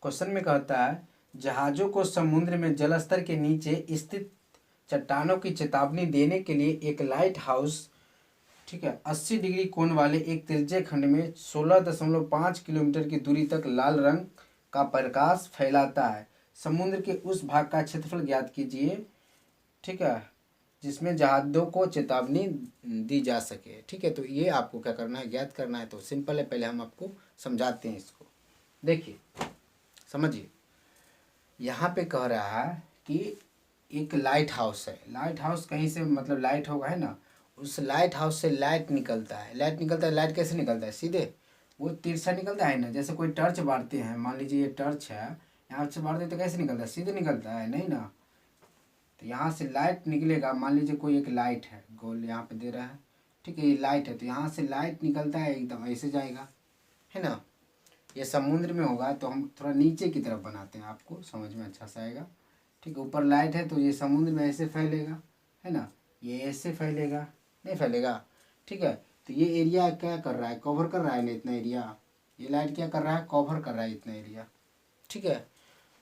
क्वेश्चन में कहता है, जहाज़ों को समुद्र में जलस्तर के नीचे स्थित चट्टानों की चेतावनी देने के लिए एक लाइट हाउस, ठीक है, 80 डिग्री कोण वाले एक तिरछे खंड में 16.5 किलोमीटर की दूरी तक लाल रंग का प्रकाश फैलाता है। समुद्र के उस भाग का क्षेत्रफल ज्ञात कीजिए, ठीक है, जिसमें जहाज़ों को चेतावनी दी जा सके। ठीक है, तो ये आपको क्या करना है, ज्ञात करना है। तो सिंपल है, पहले हम आपको समझाते हैं इसको। देखिए समझिए, यहाँ पे कह रहा है कि एक लाइट हाउस है, लाइट हाउस कहीं से मतलब लाइट होगा, है ना, उस लाइट हाउस से लाइट निकलता है। लाइट कैसे निकलता है, सीधे वो तिरछा निकलता है ना, जैसे कोई टर्च बारते हैं, मान लीजिए ये टर्च है, यहाँ से बारते तो कैसे निकलता है, सीधे निकलता है, नहीं ना। तो यहाँ से लाइट निकलेगा, मान लीजिए कोई एक लाइट है, गोल यहाँ पे दे रहा है, ठीक है, ये लाइट है, तो यहाँ से लाइट निकलता है, एकदम ऐसे जाएगा, है ना। ये समुद्र में होगा तो हम थोड़ा नीचे की तरफ बनाते हैं, आपको समझ में अच्छा सा आएगा। ठीक है, ऊपर लाइट है तो ये समुद्र में ऐसे फैलेगा, है ना, ये ऐसे फैलेगा, नहीं फैलेगा। ठीक है, तो ये एरिया क्या कर रहा है, कवर कर रहा है ना इतना एरिया, ये लाइट क्या कर रहा है, कवर कर रहा है इतना एरिया। ठीक है,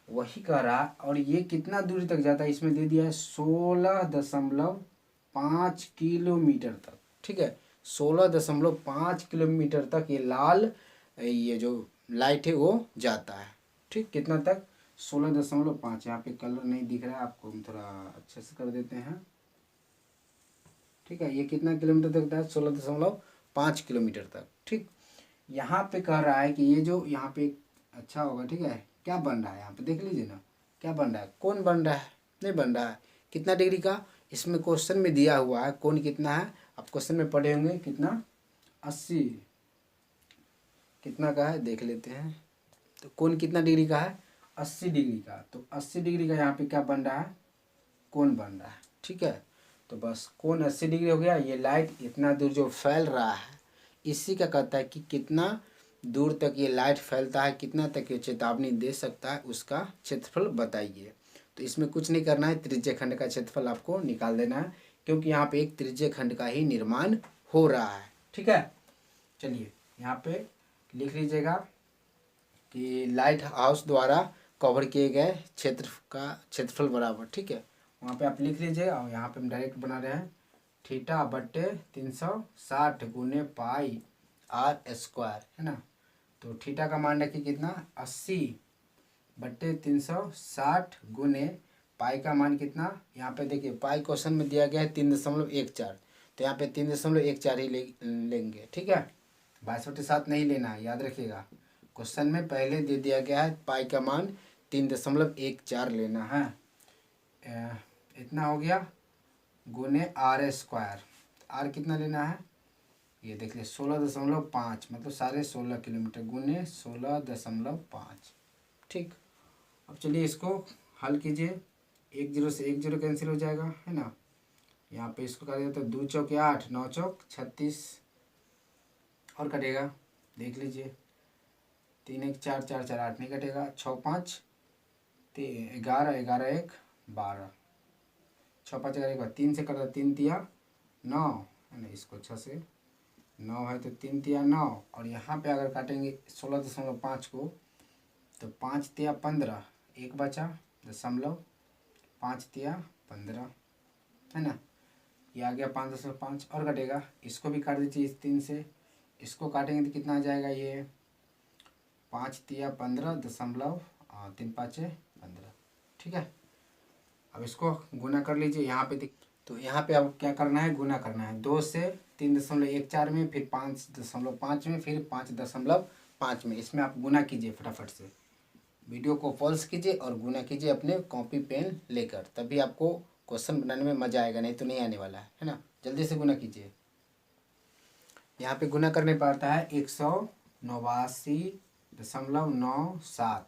वही कह रहा है। और ये कितना दूरी तक जाता है, इसमें दे दिया है 16.5 किलोमीटर तक। ठीक है, 16.5 किलोमीटर तक ये लाल ये जो लाइट है वो जाता है। ठीक, कितना तक, 16.5। यहाँ पे कलर नहीं दिख रहा है आपको, हम थोड़ा अच्छे से कर देते हैं। ठीक है, ये कितना किलोमीटर तक जाता है, 16.5 किलोमीटर तक। ठीक, यहाँ पे कह रहा है कि ये जो यहाँ पे अच्छा होगा, ठीक है, क्या बन रहा है यहाँ पे देख लीजिए ना, क्या बन रहा है, कौन बन रहा है, नहीं बन रहा है, कितना डिग्री का, इसमें क्वेश्चन में दिया हुआ है कौन कितना है, आप क्वेश्चन में पढ़े होंगे कितना, 80 कितना का है देख लेते हैं। तो कौन कितना डिग्री का है, 80 डिग्री का। तो 80 डिग्री का यहाँ पे क्या बन रहा है, कौन बन रहा है। ठीक है, तो बस कौन 80 डिग्री हो गया। ये लाइट इतना दूर जो फैल रहा है, इसी का कहता है कि कितना दूर तक ये लाइट फैलता है, कितना तक ये चेतावनी दे सकता है, उसका क्षेत्रफल बताइए। तो इसमें कुछ नहीं करना है, त्रिज्य खंड का क्षेत्रफल आपको निकाल देना है, क्योंकि यहाँ पे एक त्रिज्य खंड का ही निर्माण हो रहा है। ठीक है, चलिए यहाँ पे लिख लीजिएगा कि लाइट हाउस द्वारा कवर किए गए क्षेत्र का क्षेत्रफल बराबर। ठीक है, वहाँ पे आप लिख लीजिए और यहाँ पे हम डायरेक्ट बना रहे हैं, थीटा बट्टे 360 गुने पाई आर स्क्वायर, है ना। तो थीटा का मान रखिए कितना, 80 बट्टे 360 गुने पाई का मान कितना, यहाँ पे देखिए पाई क्वेश्चन में दिया गया है 3.14, तो यहाँ पे 3.14 ही लेंगे। ठीक है, 22/7 नहीं लेना है, याद रखिएगा, क्वेश्चन में पहले दे दिया गया है पाई का मान 3.14 लेना है। इतना हो गया गुने आर स्क्वायर, आर कितना लेना है, ये देख लिया 16.5, मतलब 16.5 किलोमीटर गुने 16.5। ठीक, अब चलिए इसको हल कीजिए, 1 0 से 1 0 कैंसिल हो जाएगा, है ना। यहाँ पे इसको कर दिया तो 2 चौके 8, 9 चौक 36 और कटेगा, देख लीजिए, 3 1 4 4 4 8 नहीं कटेगा, 6 5 11 11 1 12, 6 5 11 1 3 से कटा, 3 तिया 9 है ना, इसको 6 से 9 है तो 3 तिया 9, और यहाँ पे अगर काटेंगे 16.5 को तो 5 तिया 15, एक बचा दशमलव, 5 तिया 15 है ना, ये आ गया 5.5 और कटेगा, इसको भी काट दीजिए इस 3 से, इसको काटेंगे तो कितना आ जाएगा ये 5 तिया 15 दशमलव 3 5 15, ठीक है। अब इसको गुना कर लीजिए, यहाँ पे तो यहाँ पे अब क्या करना है, गुना करना है 2 से 3.14 में, फिर 5.5 में, फिर 5.5 में, इसमें आप गुना कीजिए फटाफट से, वीडियो को पॉज कीजिए और गुना कीजिए अपने कॉपी पेन लेकर, तभी आपको क्वेश्चन बनाने में मज़ा आएगा, नहीं तो नहीं आने वाला है ना। जल्दी से गुना कीजिए। यहाँ पे गुना करने पर आता है 189.97।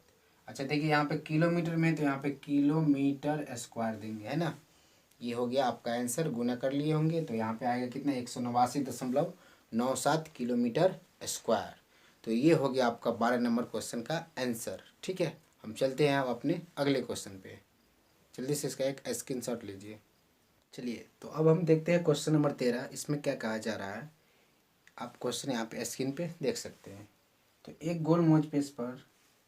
अच्छा देखिए, यहाँ पे किलोमीटर में, तो यहाँ पे किलोमीटर स्क्वायर देंगे, है ना। ये हो गया आपका आंसर, गुना कर लिए होंगे तो यहाँ पे आएगा कितना 189.97 किलोमीटर स्क्वायर। तो ये हो गया आपका 12 नंबर क्वेश्चन का आंसर, ठीक है। हम चलते हैं अब अपने अगले क्वेश्चन पे, जल्दी से इसका एक स्क्रीनशॉट लीजिए। चलिए तो अब हम देखते हैं क्वेश्चन नंबर 13, इसमें क्या कहा जा रहा है, आप क्वेश्चन यहाँ पे स्क्रीन पे देख सकते हैं। तो एक गोल मोज पेज पर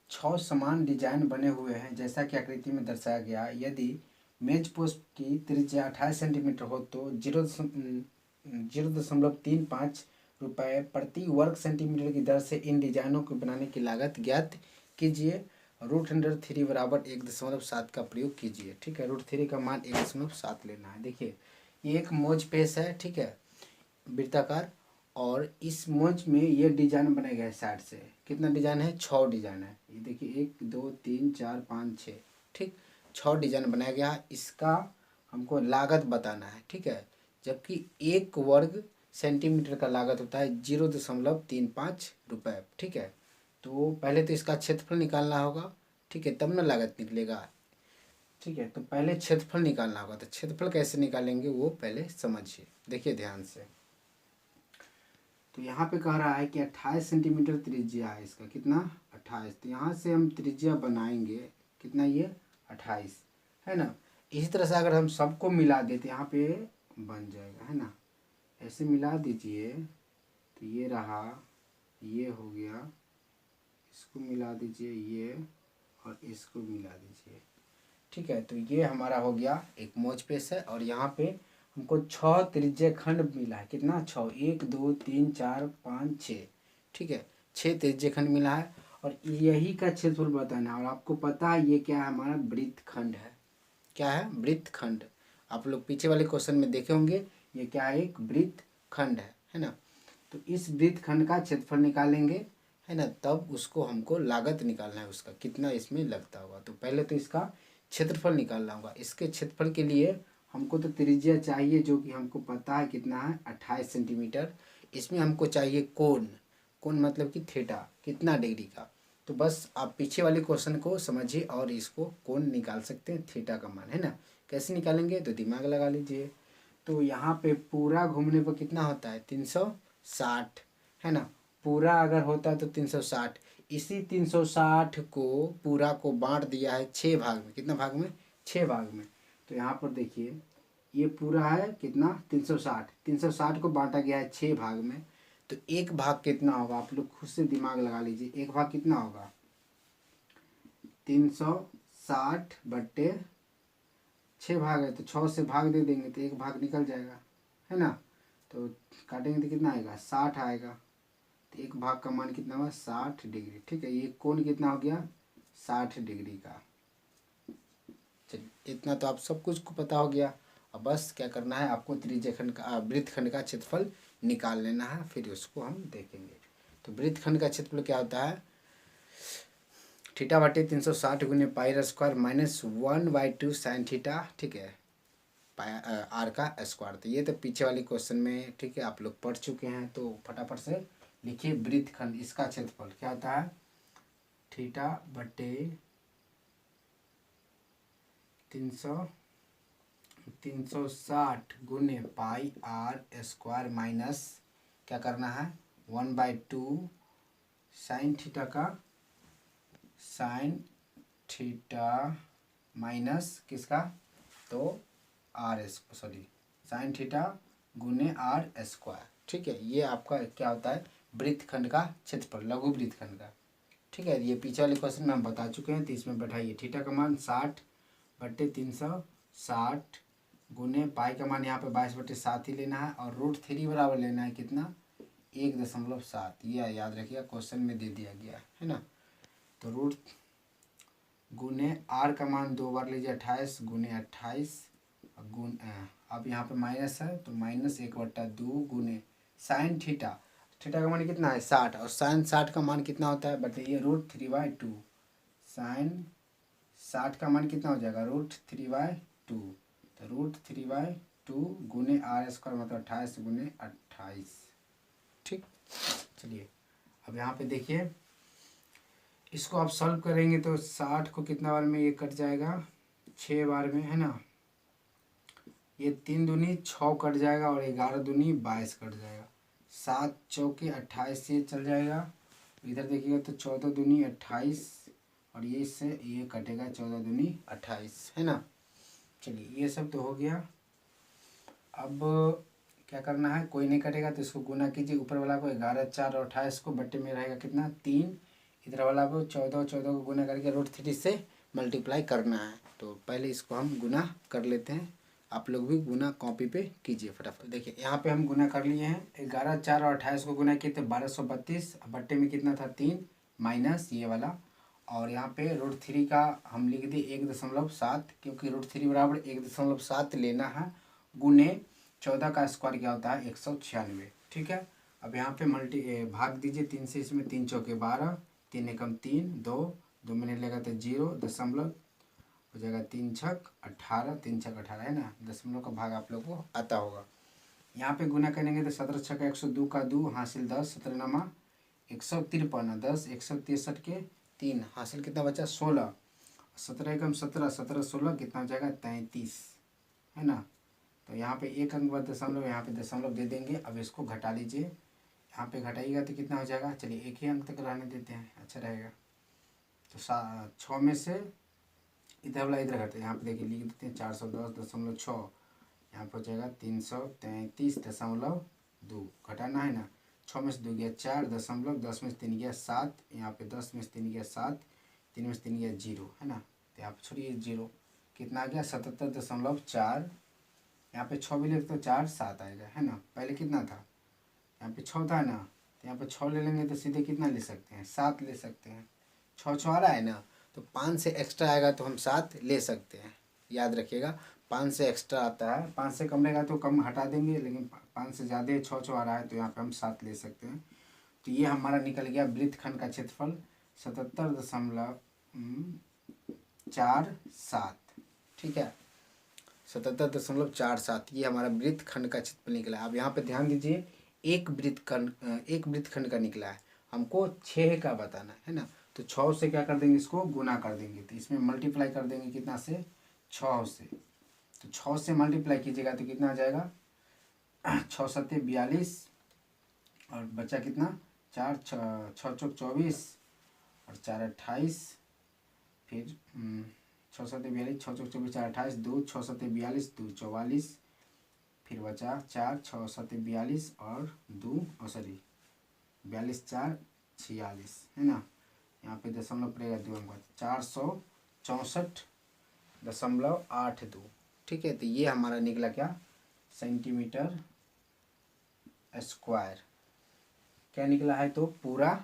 6 समान डिजाइन बने हुए हैं जैसा कि आकृति में दर्शाया गया। यदि मेज पोस्ट की त्रिज्या 28 सेंटीमीटर हो तो 0.35 रुपये प्रति वर्ग सेंटीमीटर की दर से इन डिजाइनों को बनाने की लागत ज्ञात कीजिए। √3 बराबर 1.7 का प्रयोग कीजिए, ठीक है। √3 का मान 1.7 लेना है। देखिए ये एक मोज पेज है, ठीक है, वृत्ताकार, और इस मोज में ये डिजाइन बनाया गया है साइड से। कितना डिजाइन है, 6 डिजाइन है। ये देखिए 1 2 3 4 5 6, ठीक, 6 डिजाइन बनाया गया है। इसका हमको लागत बताना है, ठीक है। जबकि 1 वर्ग सेंटीमीटर का लागत होता है 0.35 रुपये, ठीक है। तो पहले तो इसका क्षेत्रफल निकालना होगा, ठीक है, तब ना लागत निकलेगा, ठीक है। तो पहले क्षेत्रफल निकालना होगा, तो क्षेत्रफल कैसे निकालेंगे वो पहले समझिए, देखिए ध्यान से। तो यहाँ पे कह रहा है कि 28 सेंटीमीटर त्रिज्या है इसका, कितना 28, तो यहाँ से हम त्रिज्या बनाएंगे कितना, ये 28 है ना। इसी तरह से अगर हम सबको मिला देते यहाँ पे बन जाएगा, है ना, ऐसे मिला दीजिए तो ये रहा, ये हो गया, इसको मिला दीजिए ये, और इसको मिला दीजिए, ठीक है। तो ये हमारा हो गया एक मोज पेश है, और यहाँ पे हमको 6 त्रिज्य खंड मिला है, कितना 6, 1 2 3 4 5 6, ठीक है, 6 त्रिज्य खंड मिला है, और यही का क्षेत्रफल बताना है। और आपको पता है ये क्या है, हमारा वृत्तखंड है। क्या है, वृत्तखंड। आप लोग पीछे वाले क्वेश्चन में देखे होंगे, ये क्या है, एक वृत्तखंड है ना। तो इस वृत्तखंड का क्षेत्रफल निकालेंगे, है ना, तब उसको हमको लागत निकालना है, उसका कितना इसमें लगता होगा। तो पहले तो इसका क्षेत्रफल निकालना होगा। इसके क्षेत्रफल के लिए हमको तो त्रिज्या चाहिए, जो कि हमको पता है कितना है, 28 सेंटीमीटर। इसमें हमको चाहिए कोण, कोण मतलब कि थीटा, कितना डिग्री का। तो बस आप पीछे वाले क्वेश्चन को समझिए और इसको कोण निकाल सकते हैं, थीटा का मान, है ना। कैसे निकालेंगे, तो दिमाग लगा लीजिए। तो यहाँ पे पूरा घूमने पर कितना होता है, 360, है ना। पूरा अगर होता है तो 360, इसी 360 को पूरा को बांट दिया है 6 भाग में। कितना भाग में, 6 भाग में। तो यहाँ पर देखिए ये पूरा है कितना, 360, 360 को बांटा गया है 6 भाग में। तो एक भाग कितना होगा, आप लोग खुद से दिमाग लगा लीजिए, एक भाग कितना होगा, 360 बट्टे 6 भाग है, तो 6 से भाग दे देंगे तो एक भाग निकल जाएगा, है ना। तो काटेंगे तो कितना आएगा, 60 आएगा। तो एक भाग का मान कितना हुआ, 60 डिग्री, ठीक है। ये कोण कितना हो गया, 60 डिग्री का। चलिए इतना तो आप सब कुछ को पता हो गया। अब बस क्या करना है, आपको त्रिज्यखंड का, वृत्तखंड का क्षेत्रफल निकाल लेना है, फिर उसको हम देखेंगे। तो वृत्तखंड का क्षेत्रफल क्या होता है, थीटा बटे 360 गुने pi square minus 1/2 sine theta, ठीक है, आर का स्क्वायर। तो ये तो पीछे वाले क्वेश्चन में, ठीक है, आप लोग पढ़ चुके हैं। तो फटाफट से लिखिए वृत्तखंड, इसका क्षेत्रफल क्या होता है, थीटा बटे 360 गुने पाई आर स्क्वायर माइनस क्या करना है 1/2 साइन थीटा का साइन थीटा माइनस किसका, तो साइन थीटा गुने आर स्क्वायर। ठीक है, ये आपका क्या होता है, वृत्तखंड का क्षेत्रफल, लघु वृत्तखंड का। ठीक है, ये पीछे वाले क्वेश्चन में हम बता चुके हैं। तो इसमें बैठाइए थीटा का मान 60/360 गुने पाई का मान यहाँ पे 22/7 ही लेना है, और √3 बराबर लेना है कितना, 1.7। ये याद रखिएगा, क्वेश्चन में दे दिया गया है ना। तो रूट गुने आर का मान 2 बार लीजिए, 28 गुने 28 अब यहाँ पे माइनस है तो -1/2 गुने साइन थीटा, थीटा का मान कितना है 60, और साइन 60 का मान कितना होता है बताइए, √3/2। साइन 60 का मान कितना हो जाएगा, √3/2। तो √3/2 गुने आर स्क्वायर मतलब 28 गुने 28। ठीक, चलिए अब यहाँ पे देखिए, इसको आप सॉल्व करेंगे तो 60 को कितना बार में ये कट जाएगा, 6 बार में, है ना। ये 3 दूनी 6 कट जाएगा, और 11 दूनी 22 कट जाएगा। 7 चौके 28 से चल जाएगा, इधर देखिएगा तो 14 दूनी 28, और ये इससे ये कटेगा 14 दूनी 28, है ना। चलिए ये सब तो हो गया। अब क्या करना है, कोई नहीं कटेगा तो इसको गुना कीजिए, ऊपर वाला को 11 4 और 28 को बट्टे में रहेगा कितना 3, इधर वाला को 14 14 को गुना करके √3 से मल्टीप्लाई करना है। तो पहले इसको हम गुना कर लेते हैं, आप लोग भी गुना कॉपी पे कीजिए फटाफट। देखिए यहाँ पे हम गुना कर लिए हैं, 11 4 और 28 को गुना किए थे 1232, बट्टे में कितना था 3 माइनस ये वाला, और यहाँ पे √3 का हम लिख दिए 1.7, क्योंकि √3 बराबर 1.7 लेना है, गुने 14 का स्क्वायर क्या होता है 196। ठीक है, अब यहाँ पे भाग दीजिए 3 से, इसमें 3 चौके 12, 3 एकम 3, 2 में नहीं लगा तो 0 दशमलव हो जाएगा, 3 छक 18, 3 छक 18 है ना, दशमलव का भाग आप लोग को आता होगा। यहाँ पे गुना करेंगे तो 17 छक 102 का 2 हासिल 10, 17 नमा 153, 10 163 के 3 हासिल कितना बचा 16, 17 एकम 17, 17 16 कितना हो जाएगा 33, है ना। तो यहाँ पे एक अंक बाद दशमलव, यहाँ पे दशमलव दे देंगे। अब इसको घटा लीजिए, यहाँ पे घटाइएगा तो कितना हो जाएगा, चलिए एक ही अंक तक रहने देते हैं, अच्छा रहेगा। तो 6 में से इधर वाला इधर घटे, यहाँ पे देखिए लिख देते हैं 410.6, यहाँ पर हो जाएगा 333.2, घटाना है ना। 6 में से 2 गया 4 दशमलव, 10 में से 3 गया 7, यहाँ पे 10 में से 3 गया 7, 3 में से 3 गया 0, है ना। तो यहाँ पर छोड़िए 0, कितना आ गया 77.4, यहाँ पे 6 भी लिख तो 4 7 आएगा, है ना। पहले कितना था, यहाँ पे 6 था ना, तो यहाँ पे 6 ले लेंगे तो सीधे कितना ले सकते हैं 7 ले सकते हैं, 6 आ रहा है ना, तो 5 से एक्स्ट्रा आएगा तो हम 7 ले सकते हैं, याद रखिएगा 5 से एक्स्ट्रा आता है, 5 से कम रहेगा तो कम हटा देंगे, लेकिन 5 से ज़्यादा 6 आ रहा है तो यहाँ पे हम 7 ले सकते हैं। तो ये हमारा निकल गया वृत्तखंड का क्षेत्रफल 77.47। ठीक है, 77.47, ये हमारा वृत्तखंड का क्षेत्रफल निकला। अब यहाँ पे ध्यान दीजिए, एक वृत्तखंड का निकला है, हमको 6 का बताना है ना। तो 6 से क्या कर देंगे, इसको गुना कर देंगे, तो इसमें मल्टीप्लाई कर देंगे कितना से 6 से। तो 6 से मल्टीप्लाई कीजिएगा तो कितना आ जाएगा 6 7 42, और बचा कितना 4 6 चौक 24 और 4 28, फिर 6 7 42, 6 चौक 24 4 28, 2 6 7 42, 2 44, फिर बचा 4 6 7 42 और 2 42 4 46, है ना। यहाँ पे दशमलव पड़ेगा 2 अंक, 464.82। ठीक है, तो ये हमारा निकला क्या सेंटीमीटर स्क्वायर, क्या निकला है तो पूरा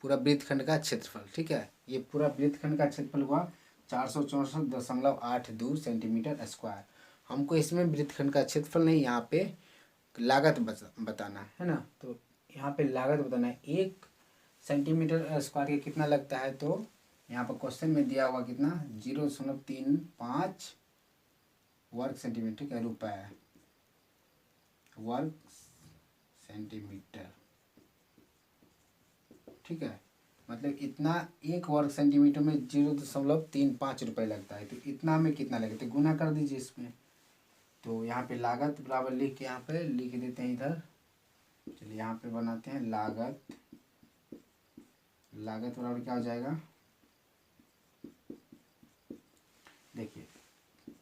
पूरा वृत्तखंड का क्षेत्रफल। ठीक है, ये पूरा वृत्तखंड का क्षेत्रफल हुआ 464.82 सेंटीमीटर स्क्वायर। हमको इसमें वृत्तखंड का क्षेत्रफल नहीं, यहाँ पे लागत बताना है ना। तो यहाँ पे लागत बताना है, 1 सेंटीमीटर स्क्वायर के कितना लगता है, तो यहाँ पर क्वेश्चन में दिया हुआ कितना 0.35 वर्ग सेंटीमीटर, ठीक है, रुपये वर्ग सेंटीमीटर। ठीक है, मतलब इतना 1 वर्ग सेंटीमीटर में 0.35 रुपये लगता है, तो इतना में कितना लगता है गुना कर दीजिए इसमें, तो यहाँ पे लागत बराबर लिख के यहाँ पे लिख देते हैं इधर। चलिए यहाँ पे बनाते हैं लागत बराबर क्या हो जाएगा, देखिए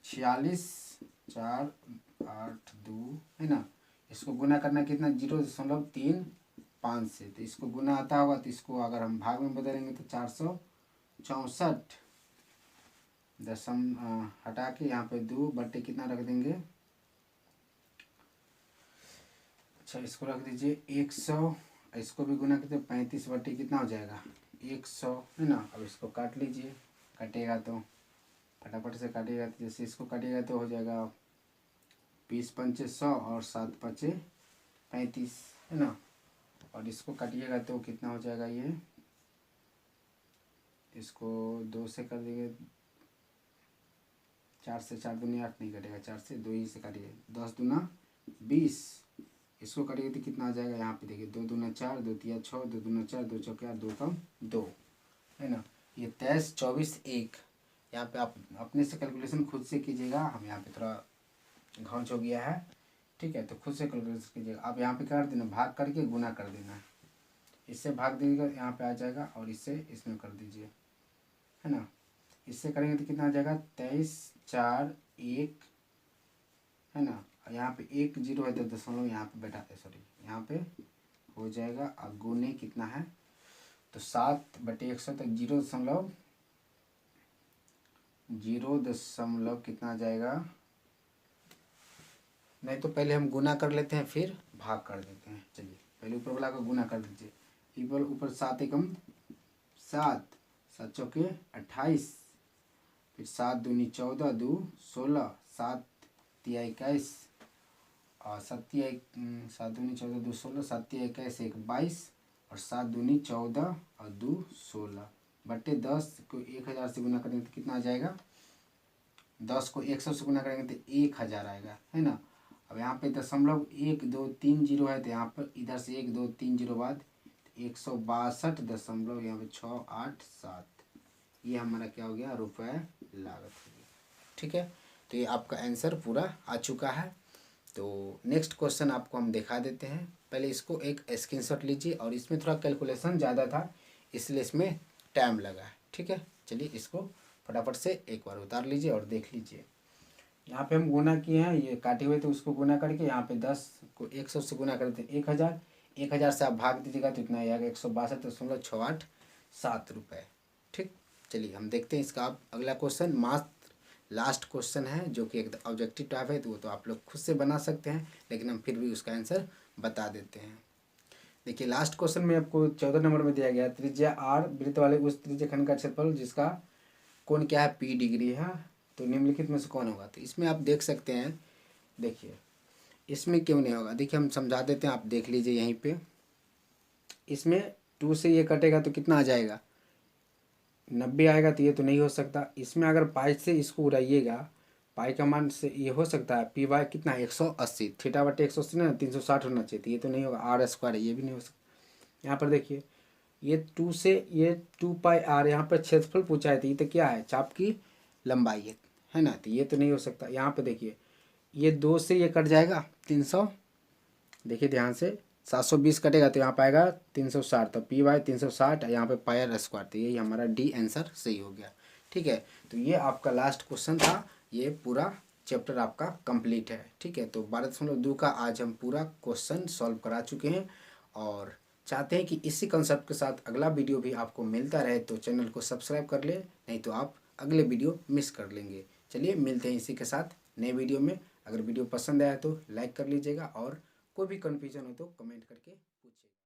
46,482 है ना। इसको गुना करना कितना, 0.35 से, तो इसको गुना आता होगा तो इसको अगर हम भाग में बदलेंगे तो 464 हटा के यहाँ पे 2 बट्टे कितना रख देंगे, अच्छा इसको रख दीजिए 100, इसको भी गुना करते 35 बट्टे कितना हो जाएगा 100 है ना। अब इसको काट लीजिए, कटेगा तो फटाफट से काटिएगा, तो जैसे इसको काटिएगा तो हो जाएगा 20 पंचे 100 और 7 पंचे 35 है ना। और इसको काटिएगा तो कितना हो जाएगा, ये इसको 2 से कर देंगे, 4 से 4 दूनी 8 नहीं कटेगा, 4 से 2 ही से काटिए, 10 दूना 20, इसको काटिए तो कितना आ जाएगा, यहाँ पे देखिए 2 दूना 4, 2 तिया 6, 2 दूना 4, 2 चौके 8, 2 कम 2 है ना। ये 23, 24, 1, यहाँ पे आप अपने से कैलकुलेशन खुद से कीजिएगा, हम यहाँ पे थोड़ा घांच हो गया है, ठीक है, तो खुद से कैलकुलेशन कीजिएगा। आप यहाँ पे कर देना, भाग करके गुना कर देना, इससे भाग दीजिएगा यहाँ पे आ जाएगा, और इससे इसमें कर दीजिए है ना। इससे करेंगे तो कितना आ जाएगा 23, 4, 1 है ना। और यहाँ पे 1 0 है तो दशमलव यहाँ पे बैठा है, सॉरी यहाँ पे हो जाएगा। अब गुने कितना है तो 7/100 तक 0 कितना आ जाएगा, नहीं तो पहले हम गुना कर लेते हैं फिर भाग कर देते हैं। चलिए पहले ऊपर वाला का गुना कर दीजिए, ऊपर 7 एकम 7, 7 चौके 28, फिर 7 दूनी 14, 2 16, 7 तिया 21 और 7 दूनी 14, 2 16, 7 तिया 21, 1 22 और 7 दूनी 14 और 2 16 बट्टे 10 को 1000 से गुना करेंगे तो कितना आ जाएगा, 10 को 100 से गुना करेंगे तो 1000 आएगा है ना। अब यहाँ पे दशमलव 1 2 3 0 है, तो यहाँ पर इधर से 1 2 3 0 बाद 162 दशमलव यहाँ पे 687, ये हमारा क्या हो गया, रुपए लागत हो गया, ठीक है। तो ये आपका आंसर पूरा आ चुका है। तो नेक्स्ट क्वेश्चन आपको हम दिखा देते हैं, पहले इसको एक स्क्रीनशॉट लीजिए, और इसमें थोड़ा कैलकुलेशन ज़्यादा था इसलिए इसमें टाइम लगा है, ठीक है। चलिए इसको फटाफट से एक बार उतार लीजिए और देख लीजिए। यहाँ पे हम गुना किए हैं, ये काटे हुए तो उसको गुना करके यहाँ पे 10 को 100 से गुना करते 1000, 1000 से आप भाग दीजिएगा तो इतना आएगा 162.687 रुपये, ठीक। चलिए हम देखते हैं इसका आप अगला क्वेश्चन, मात्र लास्ट क्वेश्चन है जो कि एक ऑब्जेक्टिव टाइप है, तो वो तो आप लोग खुद से बना सकते हैं, लेकिन हम फिर भी उसका आंसर बता देते हैं। देखिए लास्ट क्वेश्चन में आपको 14 नंबर में दिया गया, त्रिज्या r वृत्त वाले उस त्रिज्या खंड का क्षेत्रफल जिसका कोण क्या है p डिग्री है, तो निम्नलिखित में से कौन होगा। तो इसमें आप देख सकते हैं, देखिए इसमें क्यों नहीं होगा, देखिए हम समझा देते हैं, आप देख लीजिए यहीं पे। इसमें 2 से ये कटेगा तो कितना आ जाएगा 90 आएगा, तो ये तो नहीं हो सकता। इसमें अगर पाई से इसको उड़ाइएगा, पाई का मान से ये हो सकता है पी वाई कितना 180, थीटा बटे 180 ना 360 होना चाहिए, तो ये तो नहीं होगा, आर स्क्वायर है, ये भी नहीं हो सकता। यहाँ पर देखिए ये 2 से ये 2 पाई आर, यहाँ पर क्षेत्रफल पूछा है, तो ये तो क्या है चाप की लंबाई है ना, तो ये तो नहीं हो सकता। यहाँ पे देखिए ये 2 से ये कट जाएगा 300, देखिए ध्यान से 720 कटेगा तो यहाँ पे आएगा 360, तो पी वाई 360, यहाँ पे पाई आर स्क्वायर, तो यही हमारा डी आंसर सही हो गया, ठीक है। तो ये आपका लास्ट क्वेश्चन था, ये पूरा चैप्टर आपका कंप्लीट है, ठीक है। तो 12.2 का आज हम पूरा क्वेश्चन सॉल्व करा चुके हैं, और चाहते हैं कि इसी कंसेप्ट के साथ अगला वीडियो भी आपको मिलता रहे, तो चैनल को सब्सक्राइब कर ले, नहीं तो आप अगले वीडियो मिस कर लेंगे। चलिए मिलते हैं इसी के साथ नए वीडियो में। अगर वीडियो पसंद आया तो लाइक कर लीजिएगा, और कोई भी कन्फ्यूजन हो तो कमेंट करके पूछिए।